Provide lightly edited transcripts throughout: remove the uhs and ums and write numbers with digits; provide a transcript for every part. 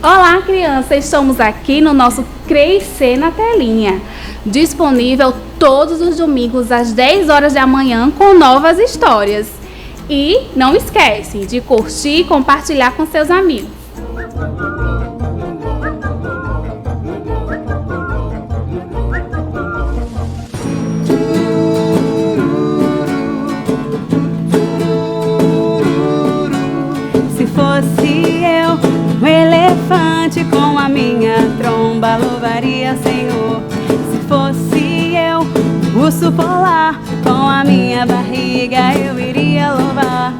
Olá, crianças! Estamos aqui no nosso Crescer na Telinha, disponível todos os domingos às 10 horas da manhã com novas histórias. E não esquece de curtir e compartilhar com seus amigos. Se fosse eu, um elefante com a minha tromba, louvaria Senhor. Se fosse eu, um urso polar com a minha barriga, eu iria louvar.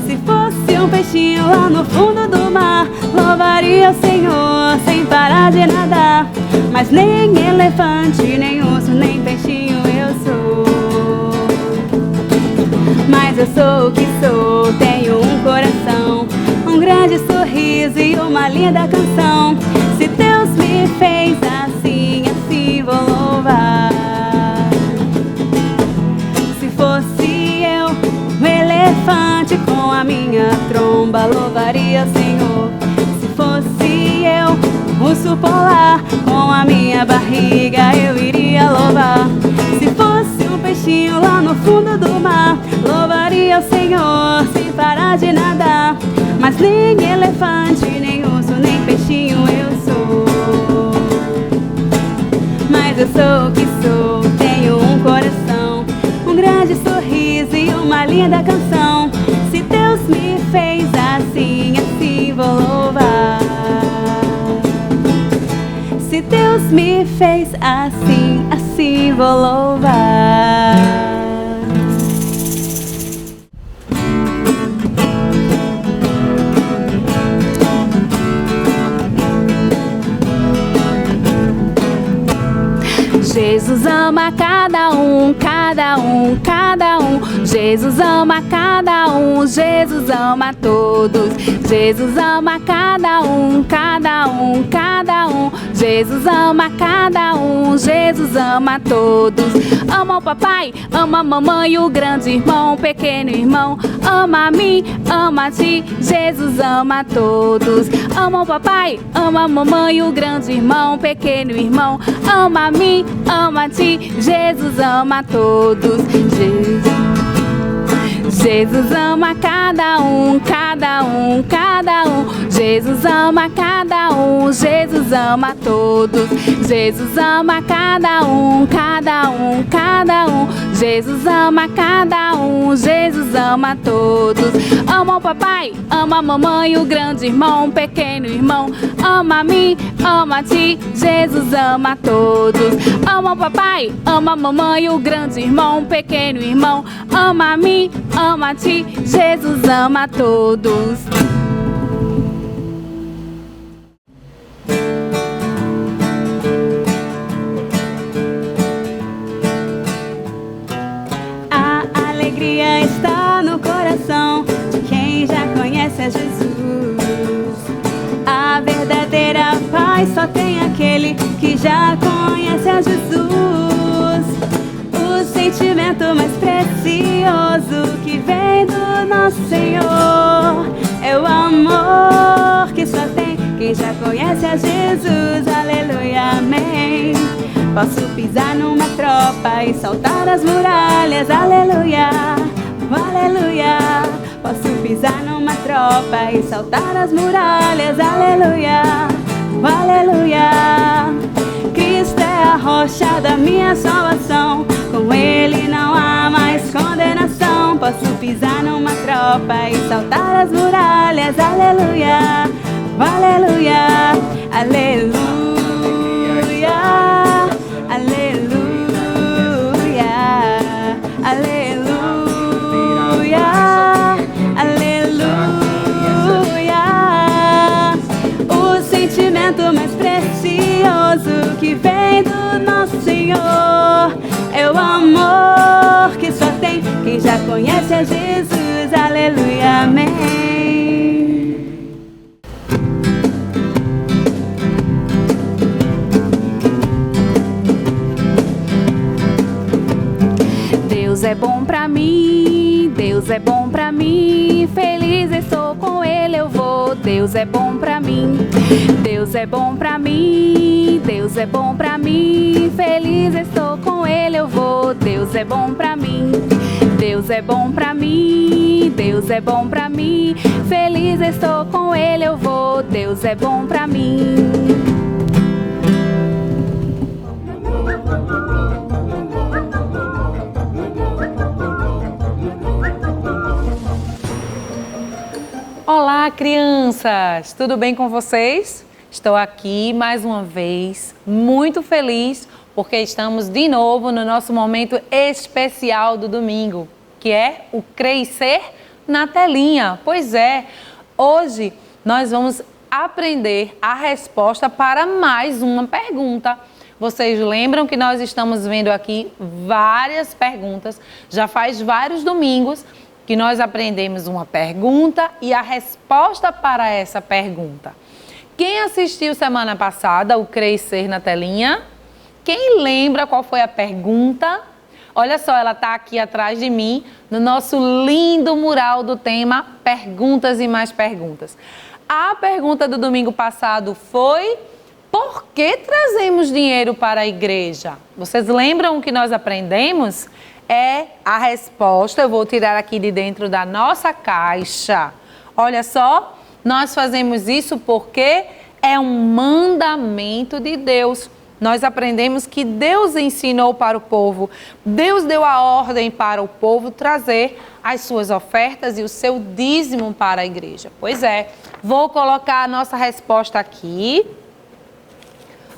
Se fosse um peixinho lá no fundo do mar, louvaria o Senhor sem parar de nadar. Mas nem elefante, nem urso, nem peixinho eu sou. Mas eu sou o que sou, tenho um coração, um grande sorriso e uma linda canção. Se Deus me fez assim, assim vou louvar. Se fosse eu, um elefante com a minha tromba, louvaria o Senhor. Se fosse eu, um urso polar com a minha barriga, eu iria louvar. Se fosse um peixinho lá no fundo do mar, louvaria o Senhor sem parar de nadar. Mas nem elefante, nem urso, nem peixinho eu sou. Mas eu sou o que sou, tenho um coração, um grande sorriso e uma linda canção. Se Deus me fez assim, assim vou louvar. Se Deus me fez assim, assim vou louvar. Jesus ama cada um, cada um, cada um. Jesus ama cada um, Jesus ama todos. Jesus ama cada um, cada um, cada um. Jesus ama cada um, Jesus ama todos. Ama o papai, ama a mamãe, o grande irmão, o pequeno irmão. Ama a mim, ama a ti, Jesus ama todos. Ama o papai, ama a mamãe, o grande irmão, o pequeno irmão. Ama a mim, ama a ti, Jesus ama todos. Jesus ama cada um, cada um, cada um. Jesus ama cada um, Jesus ama todos. Jesus ama cada um, cada um, cada um. Jesus ama cada um, Jesus ama todos. Ama o papai, ama a mamãe, o grande irmão, o pequeno irmão. Ama a mim, ama a ti, Jesus ama todos. Ama o papai, ama a mamãe, o grande irmão, o pequeno irmão. Ama a mim, ama a ti, Jesus ama todos. A alegria está no coração de quem já conhece a Jesus. A verdadeira paz só tem aquele que já conhece a Jesus. O sentimento mais precioso que vem do nosso Senhor é o amor que só tem quem já conhece a Jesus. Aleluia, amém. Posso pisar numa tropa e saltar as muralhas. Aleluia, aleluia. Posso pisar numa tropa e saltar as muralhas. Aleluia, aleluia. Cristo é a rocha da minha salvação, com Ele não há mais condenação. Posso pisar numa tropa e saltar as muralhas. Aleluia, aleluia, aleluia, aleluia, aleluia, aleluia. O sentimento mais precioso que vem do nosso Senhor é o amor que só tem quem já conhece a Jesus. Aleluia, amém. Deus é bom pra mim, Deus é bom pra mim. Feliz estou com Ele, eu vou. Deus é bom pra mim. Deus é bom pra mim, Deus é bom pra mim, feliz estou com Ele eu vou. Deus é bom pra mim, Deus é bom pra mim, Deus é bom pra mim, feliz estou com Ele eu vou. Deus é bom pra mim. Olá, crianças! Tudo bem com vocês? Estou aqui mais uma vez, muito feliz, porque estamos de novo no nosso momento especial do domingo, que é o Crescer na Telinha. Pois é, hoje nós vamos aprender a resposta para mais uma pergunta. Vocês lembram que nós estamos vendo aqui várias perguntas, já faz vários domingos que nós aprendemos uma pergunta e a resposta para essa pergunta. Quem assistiu semana passada o Crescer na Telinha? Quem lembra qual foi a pergunta? Olha só, ela está aqui atrás de mim, no nosso lindo mural do tema Perguntas e Mais Perguntas. A pergunta do domingo passado foi: por que trazemos dinheiro para a igreja? Vocês lembram o que nós aprendemos? A resposta, eu vou tirar aqui de dentro da nossa caixa. Olha só, nós fazemos isso porque é um mandamento de Deus. Nós aprendemos que Deus ensinou para o povo, Deus deu a ordem para o povo trazer as suas ofertas e o seu dízimo para a igreja. Pois é, vou colocar a nossa resposta aqui,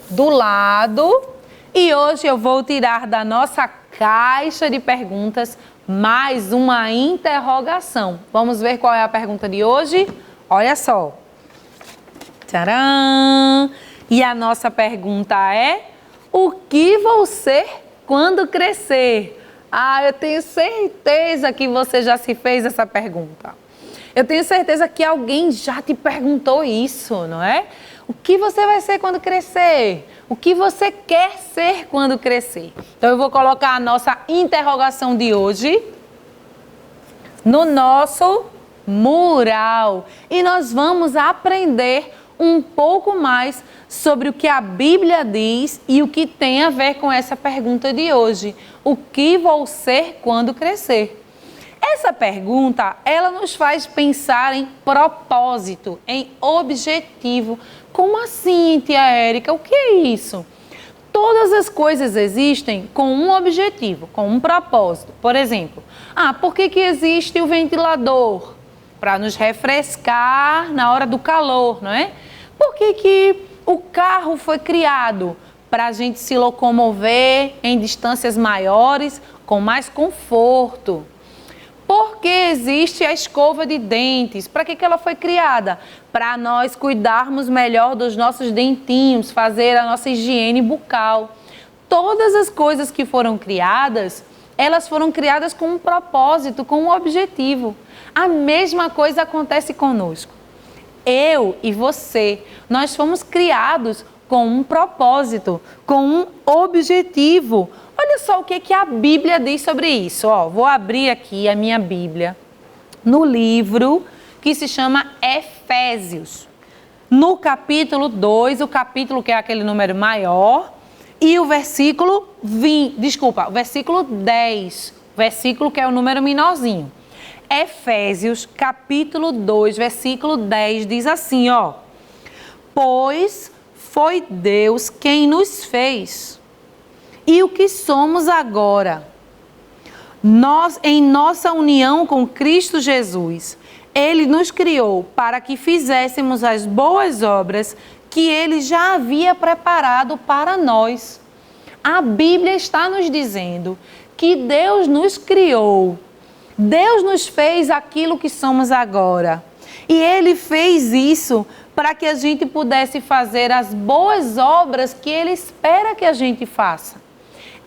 do lado, e hoje eu vou tirar da nossa caixa de perguntas mais uma interrogação. Vamos ver qual é a pergunta de hoje? Olha só. Tcharam! E a nossa pergunta é: o que vou ser quando crescer? Ah, eu tenho certeza que você já se fez essa pergunta. Eu tenho certeza que alguém já te perguntou isso, não é? O que você vai ser quando crescer? O que você quer ser quando crescer? Então eu vou colocar a nossa interrogação de hoje no nosso mural. E nós vamos aprender um pouco mais sobre o que a Bíblia diz e o que tem a ver com essa pergunta de hoje. O que vou ser quando crescer? Essa pergunta, ela nos faz pensar em propósito, em objetivo. Como assim, tia Érica? O que é isso? Todas as coisas existem com um objetivo, com um propósito. Por exemplo, por que existe o ventilador? Para nos refrescar na hora do calor, não é? Por que o carro foi criado? Para a gente se locomover em distâncias maiores, com mais conforto. Por que existe a escova de dentes? Para que ela foi criada? Para nós cuidarmos melhor dos nossos dentinhos, fazer a nossa higiene bucal. Todas as coisas que foram criadas, elas foram criadas com um propósito, com um objetivo. A mesma coisa acontece conosco. Eu e você, nós fomos criados com um propósito, com um objetivo. Olha só o que a Bíblia diz sobre isso. Vou abrir aqui a minha Bíblia no livro que se chama Efésios. No capítulo 2, o capítulo que é aquele número maior, e o versículo 10, versículo que é o número menorzinho. Efésios, capítulo 2, versículo 10, diz assim, pois foi Deus quem nos fez. E o que somos agora? Nós, em nossa união com Cristo Jesus, Ele nos criou para que fizéssemos as boas obras que Ele já havia preparado para nós. A Bíblia está nos dizendo que Deus nos criou. Deus nos fez aquilo que somos agora. E Ele fez isso para que a gente pudesse fazer as boas obras que Ele espera que a gente faça.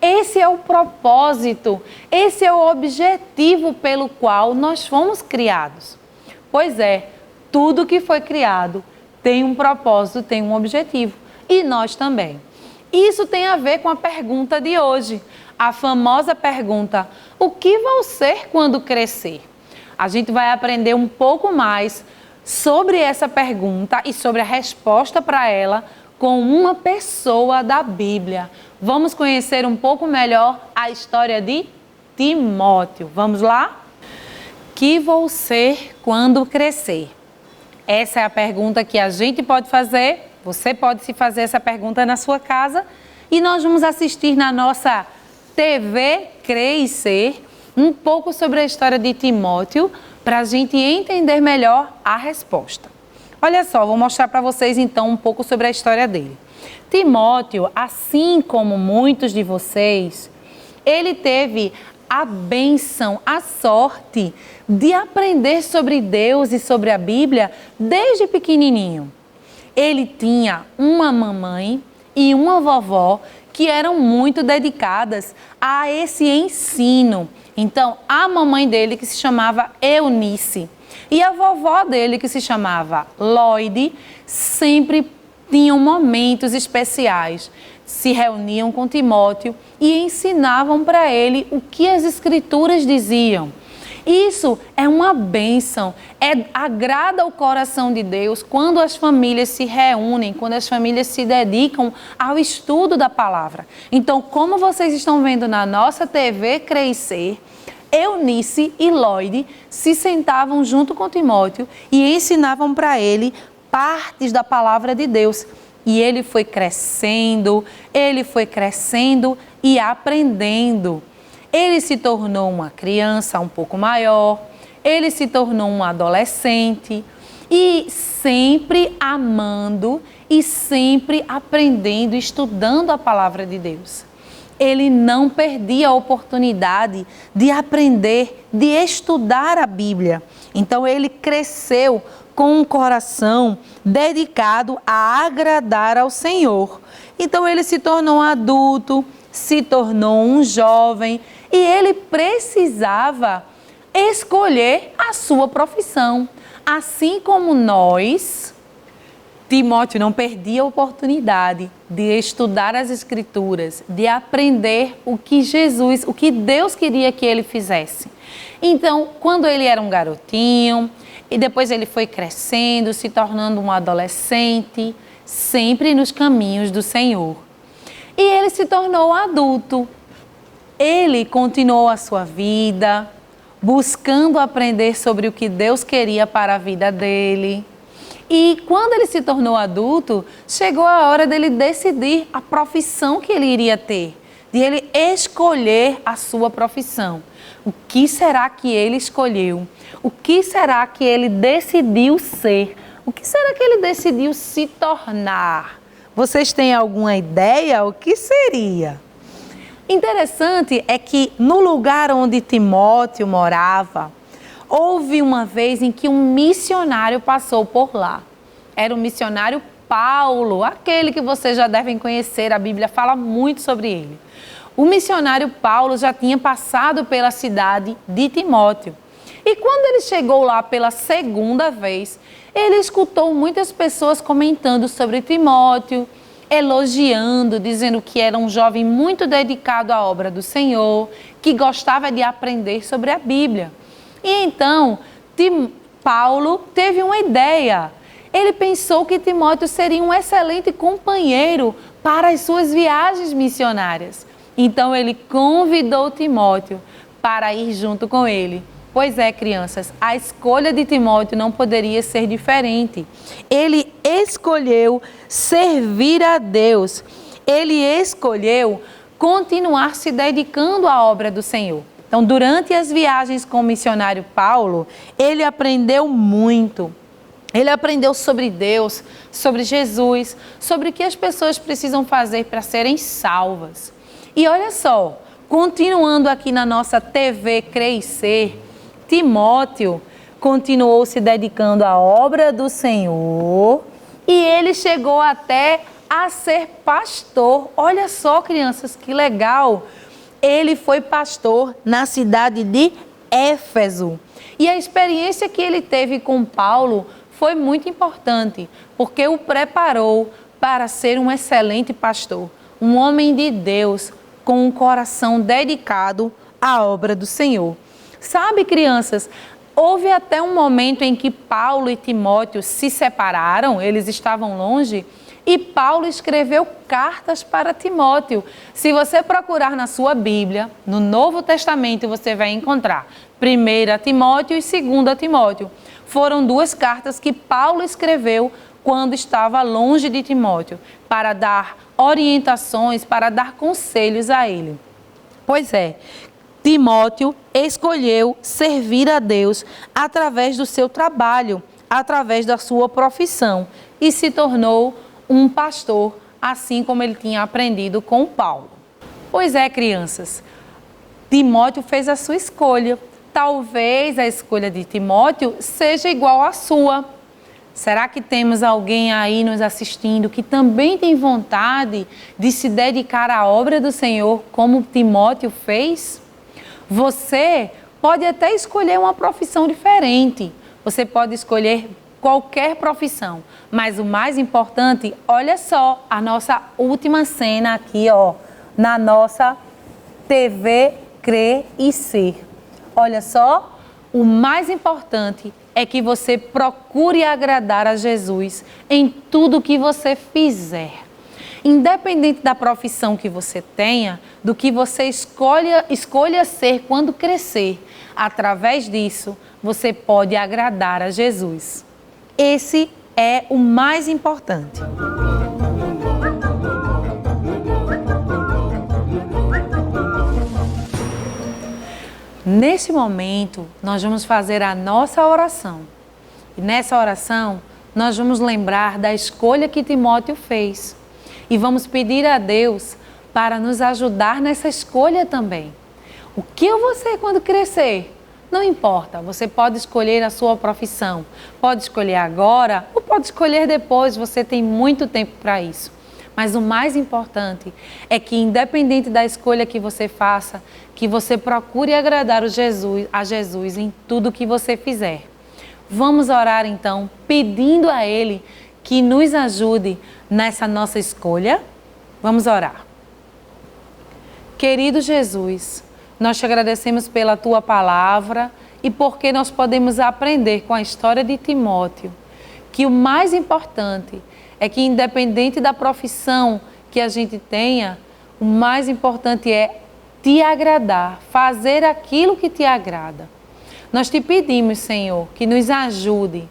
Esse é o propósito, esse é o objetivo pelo qual nós fomos criados. Pois é, tudo que foi criado tem um propósito, tem um objetivo. E nós também. Isso tem a ver com a pergunta de hoje. A famosa pergunta: o que vou ser quando crescer? A gente vai aprender um pouco mais sobre essa pergunta e sobre a resposta para ela com uma pessoa da Bíblia. Vamos conhecer um pouco melhor a história de Timóteo. Vamos lá? Que vou ser quando crescer? Essa é a pergunta que a gente pode fazer. Você pode se fazer essa pergunta na sua casa. E nós vamos assistir na nossa TV Crescer um pouco sobre a história de Timóteo para a gente entender melhor a resposta. Olha só, vou mostrar para vocês então um pouco sobre a história dele. Timóteo, assim como muitos de vocês, ele teve a bênção, a sorte de aprender sobre Deus e sobre a Bíblia desde pequenininho. Ele tinha uma mamãe e uma vovó que eram muito dedicadas a esse ensino. Então, a mamãe dele que se chamava Eunice e a vovó dele que se chamava Lloyd sempre tinham momentos especiais. Se reuniam com Timóteo e ensinavam para ele o que as Escrituras diziam. Isso é uma bênção, agrada o coração de Deus quando as famílias se reúnem, quando as famílias se dedicam ao estudo da palavra. Então, como vocês estão vendo na nossa TV Crescer, Eunice e Lloyd se sentavam junto com Timóteo e ensinavam para ele partes da palavra de Deus. E ele foi crescendo e aprendendo. Ele se tornou uma criança um pouco maior, ele se tornou um adolescente e sempre amando e sempre aprendendo, estudando a palavra de Deus. Ele não perdia a oportunidade de aprender, de estudar a Bíblia. Então ele cresceu com um coração dedicado a agradar ao Senhor. Então ele se tornou adulto, se tornou um jovem e ele precisava escolher a sua profissão. Assim como nós, Timóteo não perdia a oportunidade de estudar as Escrituras, de aprender o que Deus queria que ele fizesse. Então, quando ele era um garotinho, e depois ele foi crescendo, se tornando um adolescente, sempre nos caminhos do Senhor. E ele se tornou adulto. Ele continuou a sua vida, buscando aprender sobre o que Deus queria para a vida dele. E quando ele se tornou adulto, chegou a hora dele decidir a profissão que ele iria ter, de ele escolher a sua profissão. O que será que ele escolheu? O que será que ele decidiu ser? O que será que ele decidiu se tornar? Vocês têm alguma ideia? O que seria? Interessante é que no lugar onde Timóteo morava, houve uma vez em que um missionário passou por lá. Era o missionário Paulo, aquele que vocês já devem conhecer, a Bíblia fala muito sobre ele. O missionário Paulo já tinha passado pela cidade de Timóteo. E quando ele chegou lá pela segunda vez, ele escutou muitas pessoas comentando sobre Timóteo, elogiando, dizendo que era um jovem muito dedicado à obra do Senhor, que gostava de aprender sobre a Bíblia. E então, Paulo teve uma ideia. Ele pensou que Timóteo seria um excelente companheiro para as suas viagens missionárias. Então, ele convidou Timóteo para ir junto com ele. Pois é, crianças, a escolha de Timóteo não poderia ser diferente. Ele escolheu servir a Deus. Ele escolheu continuar se dedicando à obra do Senhor. Então, durante as viagens com o missionário Paulo, ele aprendeu muito. Ele aprendeu sobre Deus, sobre Jesus, sobre o que as pessoas precisam fazer para serem salvas. E olha só, continuando aqui na nossa TV Crescer, Timóteo continuou se dedicando à obra do Senhor e ele chegou até a ser pastor. Olha só, crianças, que legal! Ele foi pastor na cidade de Éfeso. E a experiência que ele teve com Paulo foi muito importante, porque o preparou para ser um excelente pastor, um homem de Deus com um coração dedicado à obra do Senhor. Sabe, crianças, Houve até um momento em que Paulo e Timóteo se separaram, eles estavam longe, e Paulo escreveu cartas para Timóteo. Se você procurar na sua Bíblia, no Novo Testamento, você vai encontrar 1 Timóteo e 2 Timóteo. Foram 2 cartas que Paulo escreveu quando estava longe de Timóteo, para dar orientações, para dar conselhos a ele. Pois é, Timóteo escolheu servir a Deus através do seu trabalho, através da sua profissão, e se tornou um pastor, assim como ele tinha aprendido com Paulo. Pois é, crianças, Timóteo fez a sua escolha. Talvez a escolha de Timóteo seja igual à sua. Será que temos alguém aí nos assistindo que também tem vontade de se dedicar à obra do Senhor como Timóteo fez? Você pode até escolher uma profissão diferente. Você pode escolher qualquer profissão, mas o mais importante, olha só, a nossa última cena aqui, ó, na nossa TV Crer e Ser. Olha só, o mais importante é que você procure agradar a Jesus em tudo que você fizer. Independente da profissão que você tenha, do que você escolha ser quando crescer, através disso, você pode agradar a Jesus. Esse é o mais importante. Neste momento, nós vamos fazer a nossa oração. E nessa oração, nós vamos lembrar da escolha que Timóteo fez. E vamos pedir a Deus para nos ajudar nessa escolha também. O que eu vou ser quando crescer? Não importa, você pode escolher a sua profissão. Pode escolher agora ou pode escolher depois, você tem muito tempo para isso. Mas o mais importante é que, independente da escolha que você faça, que você procure agradar a Jesus em tudo que você fizer. Vamos orar então, pedindo a Ele que nos ajude nessa nossa escolha. Vamos orar. Querido Jesus, nós te agradecemos pela Tua palavra e porque nós podemos aprender com a história de Timóteo que o mais importante é que, independente da profissão que a gente tenha, o mais importante é te agradar, fazer aquilo que te agrada. Nós te pedimos, Senhor, que nos ajude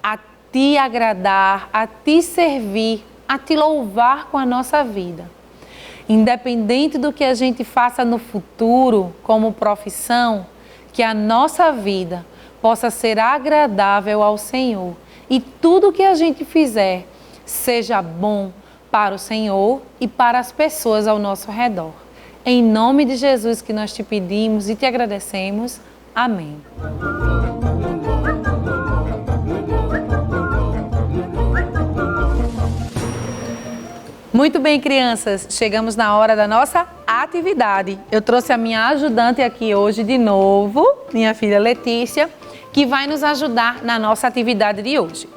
a te agradar, a te servir, a te louvar com a nossa vida. Independente do que a gente faça no futuro como profissão, que a nossa vida possa ser agradável ao Senhor e tudo que a gente fizer seja bom para o Senhor e para as pessoas ao nosso redor. Em nome de Jesus que nós te pedimos e te agradecemos. Amém. Muito bem, crianças, chegamos na hora da nossa atividade. Eu trouxe a minha ajudante aqui hoje de novo, minha filha Letícia, que vai nos ajudar na nossa atividade de hoje.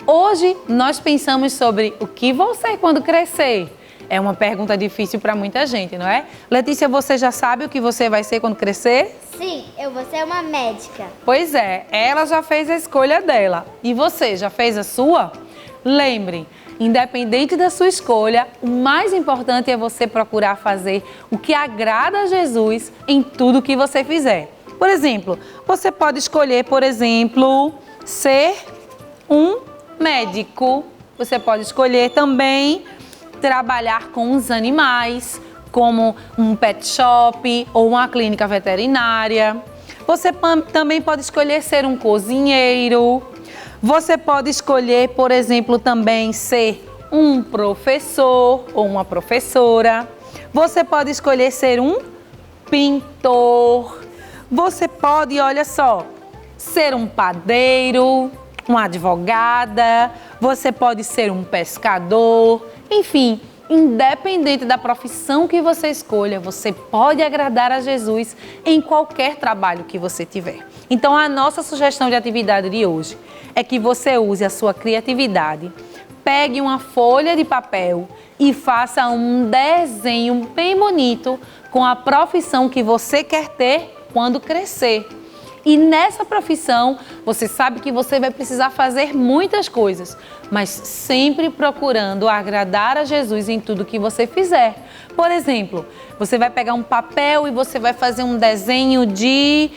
Hoje nós pensamos sobre o que vou ser quando crescer. É uma pergunta difícil para muita gente, não é? Letícia, você já sabe o que você vai ser quando crescer? Sim, eu vou ser uma médica. Pois é, ela já fez a escolha dela. E você, já fez a sua? Lembre, independente da sua escolha, o mais importante é você procurar fazer o que agrada a Jesus em tudo que você fizer. Por exemplo, você pode escolher, ser um médico. Você pode escolher também trabalhar com os animais, como um pet shop ou uma clínica veterinária. Você também pode escolher ser um cozinheiro. Você pode escolher, por exemplo, também ser um professor ou uma professora. Você pode escolher ser um pintor. Você pode, olha só, ser um padeiro, uma advogada. Você pode ser um pescador. Enfim, independente da profissão que você escolha, você pode agradar a Jesus em qualquer trabalho que você tiver. Então, a nossa sugestão de atividade de hoje é que você use a sua criatividade, pegue uma folha de papel e faça um desenho bem bonito com a profissão que você quer ter quando crescer. E nessa profissão, você sabe que você vai precisar fazer muitas coisas, mas sempre procurando agradar a Jesus em tudo que você fizer. Por exemplo, você vai pegar um papel e você vai fazer um desenho de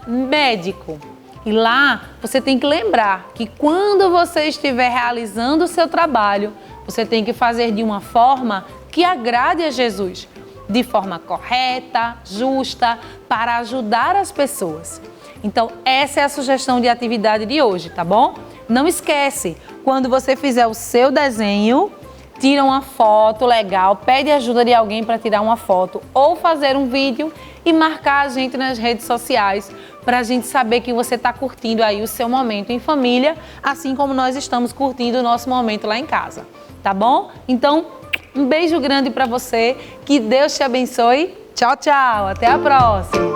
médico. E lá você tem que lembrar que quando você estiver realizando o seu trabalho, você tem que fazer de uma forma que agrade a Jesus, de forma correta, justa, para ajudar as pessoas. Então, essa é a sugestão de atividade de hoje, tá bom? Não esquece, quando você fizer o seu desenho, tira uma foto legal, pede ajuda de alguém para tirar uma foto ou fazer um vídeo e marcar a gente nas redes sociais para a gente saber que você está curtindo aí o seu momento em família, assim como nós estamos curtindo o nosso momento lá em casa, tá bom? Então, um beijo grande para você, que Deus te abençoe. Tchau, tchau, até a próxima!